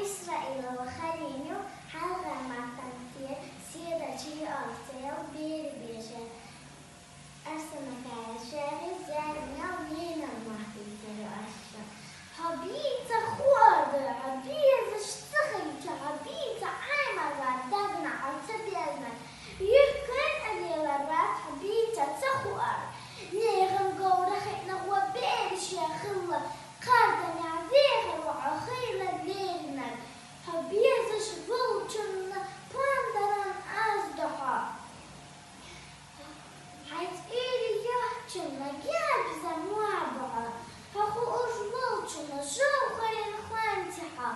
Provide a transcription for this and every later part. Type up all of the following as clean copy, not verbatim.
إسرائيل وخلينيو حلقة مع تنفير سيدة شيء أرسل بير بيشة أرسمك على شاغل زارنا ومين المهدي تلو أشرا حبيت خوار حبيت اشتغلت حبيت عامل ودغنا عصبي المن يمكن أن يلرات حبيت تخوار نيغم قورة خينا وبيش يا خلة قاردن يعذيغ وعخيلة ليلنا حبيت شبلتنا باندران أزدحا حيث إيري يحجنا جابزة موابعة هخو أجملتنا جوخرين خوانتحا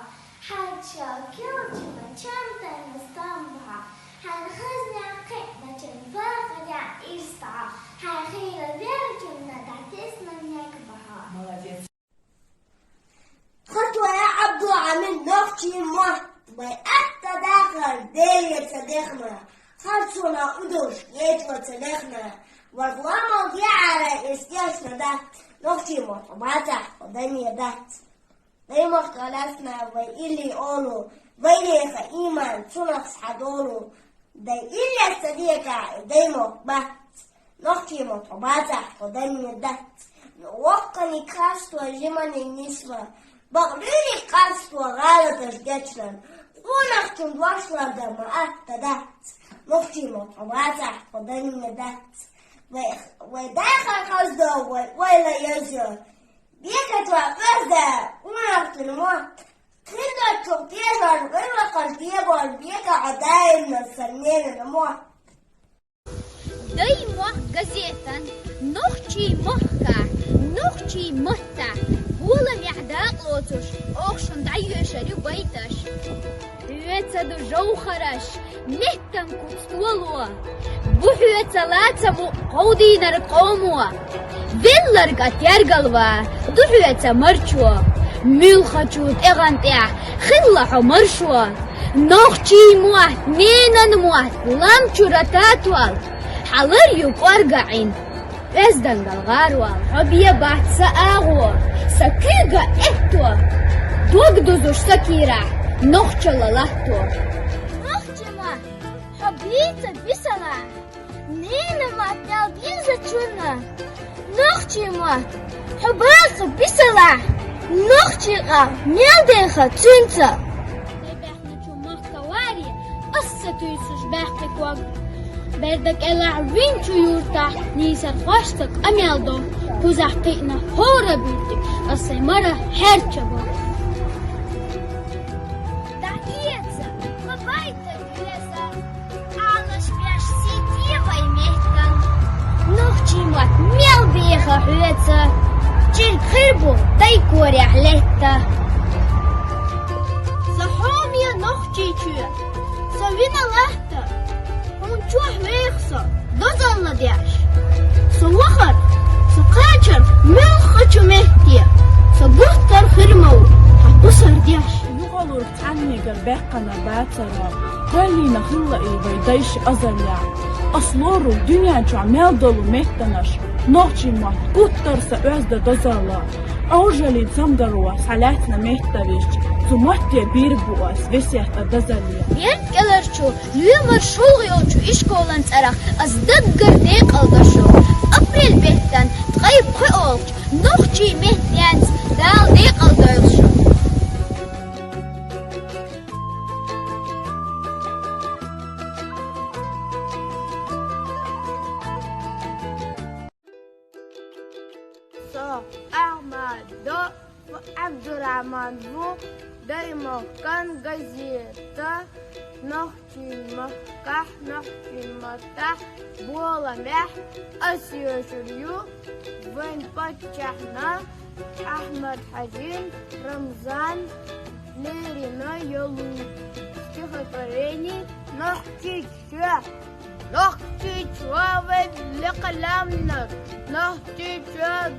حاجة كيلتنا جامتا نستنبها حنخزنا عقيدنا جنفاقة عن إرسعة حخيلة ذلكنا تعتسنا نكبها خطوة يا عبد العميد نختي مات وأنت داخل ديلي صديقنا خلصنا قدوش يتوى صديقنا والغلامة دي على استياشنا دات نختي مات وبعتح ودنيا دات دايما خلصنا وإلي أولو وإليخ إيمان سنخ حدولو داي إلي صديقة دايما بات نختي مات وبعتح ودنيا دات وقني كاستو جماني نسوة بغليني قاستو غالة جدشنا ونختم دوشنا دماء تدات نختي مطبعاتح ودنيا دات وداخل قصده وإلا يزر بيكا توقفده ونختم موت خلنا تغطيها غير قلبيها بيكا عدايم نسنين الموت دايما газета نختي مهكا نختي مهتا Улам яхдaq лоцуш, окшун дайюшарю байташ. Хюэцаду жоухараш, мехтам кустуалуа. Бухюэца лацаму қаудинар қомуа. Вилларга тяргалва, духюэца марчуа. Мюлхачут эгантя, хиллаху маршуа. Нохчи муат, ненан муат, ламчура татуал. Халар юпаргаин. Эздангал гаруал, хабия бахт саагуа. Сакига эхтуа, догдузуш сакира, нохчала лахтуа. Нохчима, хабица бисала, нинама талбинза чуна. Нохчима, хабаха бисала, нохчига мелдеха цинца. Бехна чумах кавари, ассатуйсуш бехтекваг. Бердак элa'вин чуюрта, нисар хоштак амелдо. Кузахтина хора биртик, асаймара херчаба. Таица, бабайта греза, алаш беш сидива и мехтан. Нохчимат мелбеха хюэца, чин хирбу дай коря хлетта. Сахомия нохчичуя, савина лахта, он чух вехса, дозална дяш. Сувахар, سقاچر ملخچو مهتيا سبوتر خرمو حبوسر دياش يغلور تعني قرباقنا باترا هالينا خلقي بيديش أزريا أصلورو دنيا جو عمال دولو مهتناش نوغشي مات قطر سأوزد دزالا أوجالي تزمدروا سالاتنا مهتريش زماتيا بيربواس وسيحتا دزاليا ينكلرچو ليمر شوغيوچو إشكولان ترخ أزدقر ديق الغشو أبريل بيتن تغيب خيولج نوغشي مهتيانس دال ديق الغشو أحمد دو وعبد الرحمن بو دايما كان газета نحكي مكح نحكي متح بولا مح أسيوشريو وين بتشحنا أحمد حزين رمضان ليرينا يلو стихотворение نحكي شوى نحكي شوى لقلامنا نحكي شوى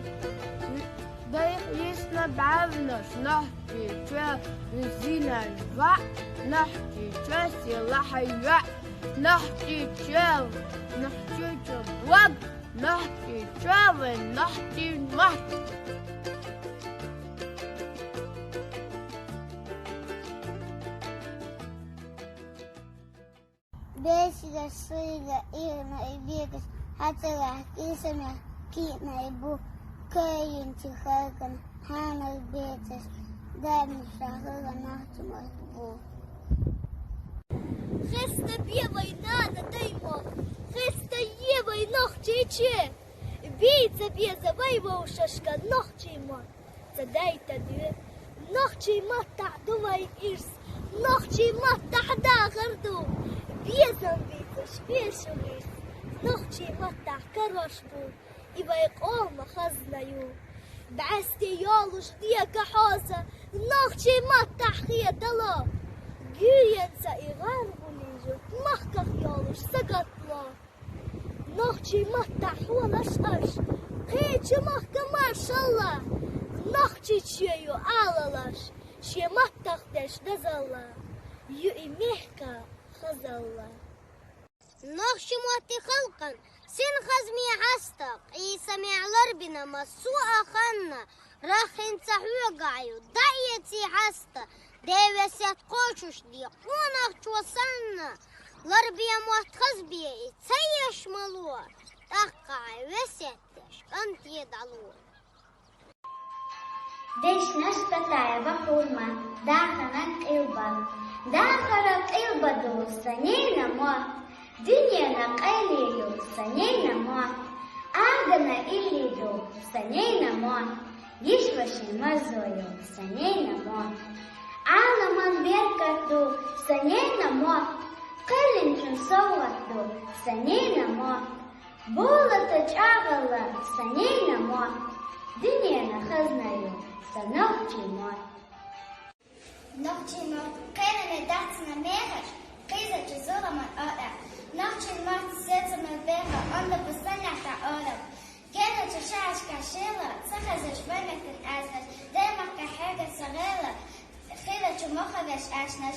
ضيحيسنا بعبناش نحكي شوى زينا الوع نحكي شوى سلاح الوع نحكي شوى بواب نحكي شوى نحكي Бесіда, сида, ірна і бігас, хатилах, ісамя, кітна і бу, каїн, тихайкан, ханах, бетас, демні, шахила, нахтумах, бу. Хреста б'є війна на даймо, Хреста є війна хчиче. Бійця б'є за вайву шашка нохчимо. Це дайте дві. Нохчимо та дувай ірс. Нохчимо та хда гарду. Б'є зомбійця шпішу ірс. Нохчимо та хорошбу. І вайкома хазнаю. Бәсті ялуш діяка хаса. Нохчимо та хиядало. Güyense iğar bulicu, mahkak yoluş sakatla. Nahçı mahtah valaş aş, kıyçı mahka maşallah. Nahçı çiyu ağlalaş, şi mahtah deş dazalla. Yu imehka khazalla. Нахчы маты халкан, сен хазми хастак, и самиалар бина масу аханна, рахин цахугаю, дайети хаста, девесят кочуш ди, онах чуасанна, ларбия мат хазбия, и цаеш малуа, такай весеттеш, кант едалуа. Деш наш татая вакурма, даханак илбан. Дахарак илбаду, санейна ма. Dünyana qayliyu, saneyna ma. Agana illidu, saneyna ma. Yishvashin mazoyu, saneyna ma. Alaman berkatu, saneyna ma. Qalinchun sawatdu, saneyna ma. Bulata chagala, saneyna ma. Dünyana khaznayu, sanokchi ma. Nokchi ma, kainane datsna mehash, Kaysa çizulaman öğren. Nokçin mart setsime beha, onda bustanakta öğren. Gene çişaşka şıyla, sıkazış vermektin aznaş. Demakka herge sarıyla, khila çumuha veş aşnaş.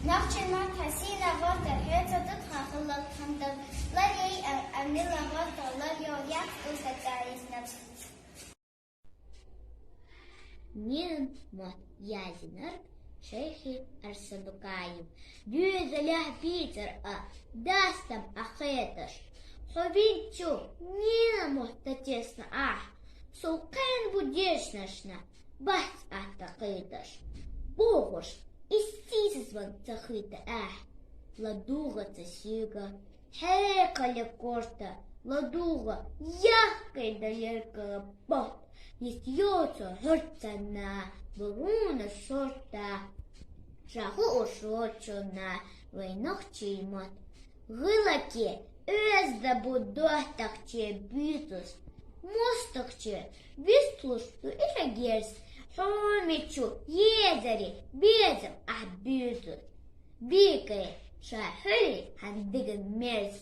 Nokçin mart hasina vorta, hürta tutha khılal khamdal. Lar yey amnilla vorta, lar yo yak uzakta isnaş. Нин мот язинар, шейхи арсабакаев. Дюзалях Питер, дастам ахеташ. Хобинчу, нина мот тесно ах. Сулкан будешь нашна, бать атакеташ. Богуш, истисван цахита ах. Ладуга цасига, хекаля корта. Ладуга, яхкай да яркала бот. Нестьется горцана, буруна шорта. Шаху ушочуна, войнох чимот. Гылаки, özde bu dohtakçe büyütüz. Mostakçe, büyütüz, işe gers. Homiçu, yezeri, bezim, ah büyütüz. Bikay, şahıri, handigin merz.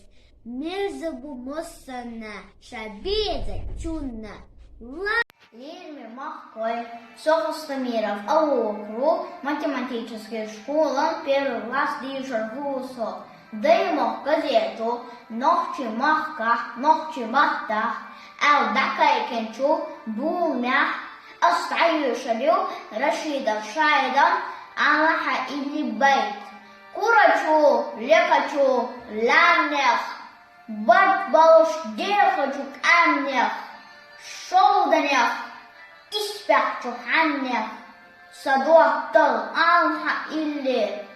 Merze bu mossana, şabeze çunna. Лирми Махкой, Сохостомиров, Аукру, математическая школа, первый класс Дижер Гусо. Дымов газету, ногчи махка, ногчи баттах, Алдакайкенчу, Бумях, Остаюшалю, Рашидов Шайдан, Аллаха или Байт. Курачу, Лекачу, Ланнех, Батбауш Дехачу Камнех. Шолданях, испяхчуханнях, садуахтал алха илли,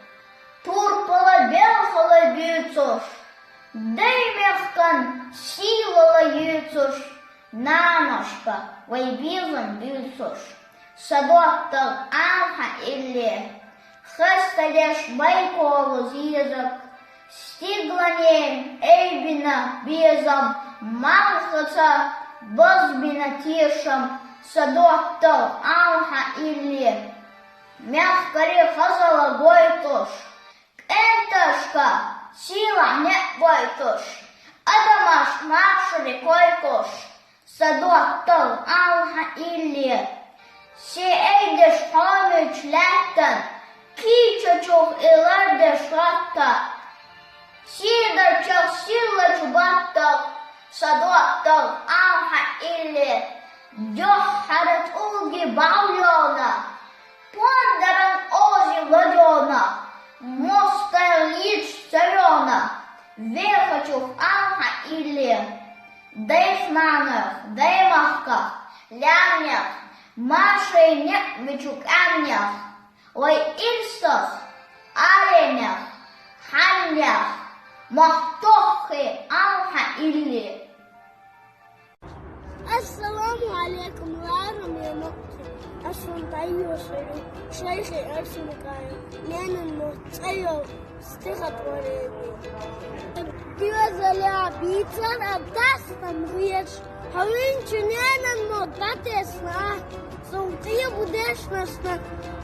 турпала белхала бюцуш, даймехкан силала юцуш, наношка, вайбилан бюцуш, садуахтал алха илли, хасталеш байкову зизак, стигланем эйбина безам, малхаца, Бозбина тишам, садуахтал алха илли, мягкари хазала гойтуш, энташка сила не гойтуш, адамаш машри койкуш, садуахтал алха илли, си эйдеш хамыч ләттен, кичачух илардеш ратта, сидарчах сила чубаттал, Садуахтал алха илли, дёхарат улги бауляна, пондаран ози ладёна, мостая лич царёна, Вехочух алха или дейснанах, деймахках, лямнях, машинях, вичукамнях, лой ильстах, аленях, ханнях, махтохи алха или. Assalamu alaikum yaro mai mafi asun tayo shiru shaikhi arsun kayan lenin mo tsayo stika tore ne diwa zala bitan abdas tamriyach hawin chunenan mo batesna son tiya budeshna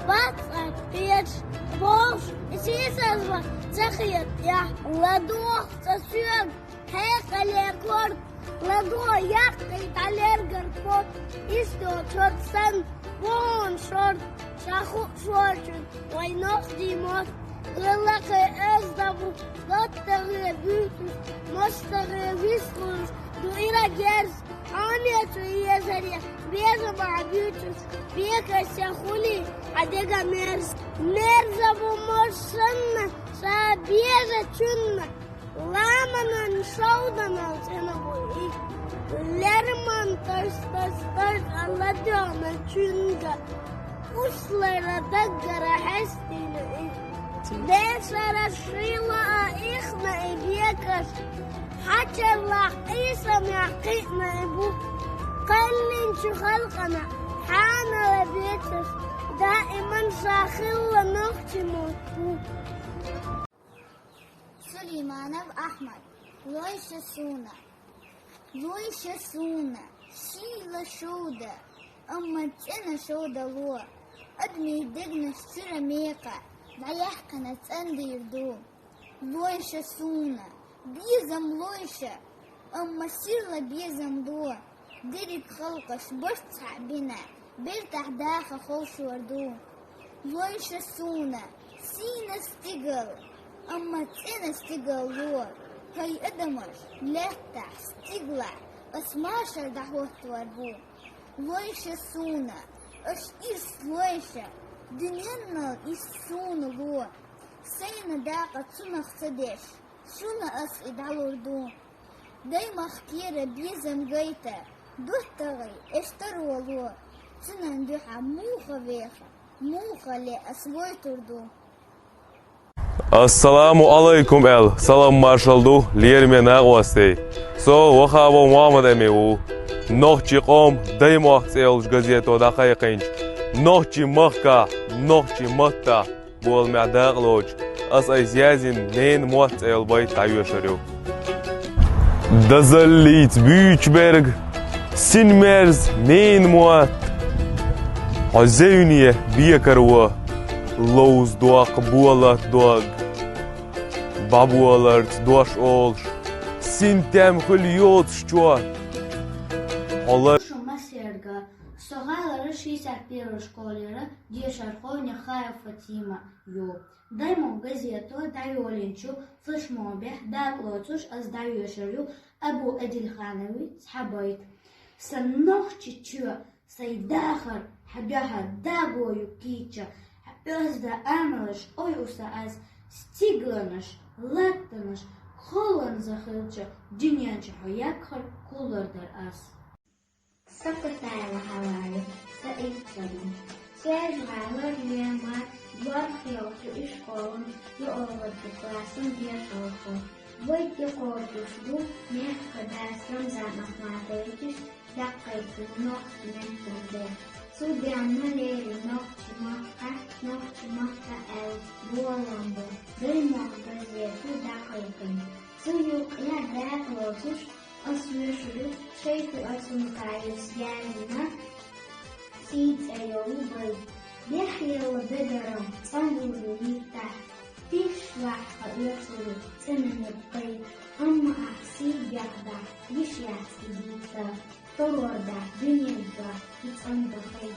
bat atiyach bosh isisazwa zakhiyat ya ladu tasuyan hayqale kord لدو يقيت على القرفوت إستو شرط سن وون شرط شاخو شرط وينوخ دي موت غلق أزدبو لطغي بيوتوس مستغي بيسكوس دو إلى جرس عامية ويزرية بيزا مع بيوتوس بيكا شاخولي عدقا ميرز نرزبو مرسنة سابيزا چنة Lamanan şaudanan sana boyu. Lerman taş aladığına çünkü uslara da gara hastine. Desara şila ihna ibiyakas. Haçallah İsa maqina bu. Qallin şu khalqana hana ve betas. Daiman sakhilla naqtimu. سليمانов أحمد لويشة سونا شيلة شودة أما تنا شودة لو أدمي دقنا شترا ميقع ضيحكنا تندير دو لويشة سونا بيزم لويشة أما سيرلا بيزم دو ديرك خلقش برتع بنا بيرتح داخل خوش وردو لويشة سونا سينا استقل أما تنا استقل لور هاي أدمر لفتح استقلع أسماشر دحوة وربو لويشة سونا أش إس لويشة دنيانا إسون لور سينا داقة سنة خسدش شونا أس إدعالور دون دايما خكيرة بيزم غيتا دوحتغي اشتروا لور سنة ندوحة موخة بيخة موخة لأسويتور دون Assalamu alaikum el. Salam marshal lierme nagwastey. So waxabo Muhammad emeu. Nohchi qom daymoq elj gazeto daqiqinch. Nohchi mahka, nohchi matta. Bol ma'daqloj. As ayzyazin nen mot el bay tayosharu. Dazallit Büchberg. Sinmerz nen mot. Azeyniye biyakarwa. Louz doaq bualat doaq. Babualart doş olş. Sintem hılyot şçua. Olar. Шума серга. Согайлары 61 школера Дешарховня Хая Фатима ю. Даймон газету дайолинчу флешмобе даклоцуш аздаюшарю Абу Адильханови схабайт. Саннохчи чуа сайдахар хабяха дагою кича. Özde amalış oyusa az stiglanış, lattanış, kolon zahılca, dünyanca hayakhar kullardır az. Sakatayla havayı, saitçadım. Seyirciler lüyemar, barfiyokçu işkolun, yoğurdu klasın bir şalkı. Boyutlu korkuşdu, mehka dersem zanahmatayıcış, dakkaytı noktu mehterde. Sudianna leri nokçu mahka el bualandı. Dıymak gazetu dakkaytın. Suyukla dağlotuş, asmışırı, şeytü asınkayız gelina, سيد أيوه بي يحيى وبدرم صنبور يفتح تشلح يصل سمن الطيب أما أحسيب يخدع يشيع سيديتا طور دا دنيا دا يتصنب خير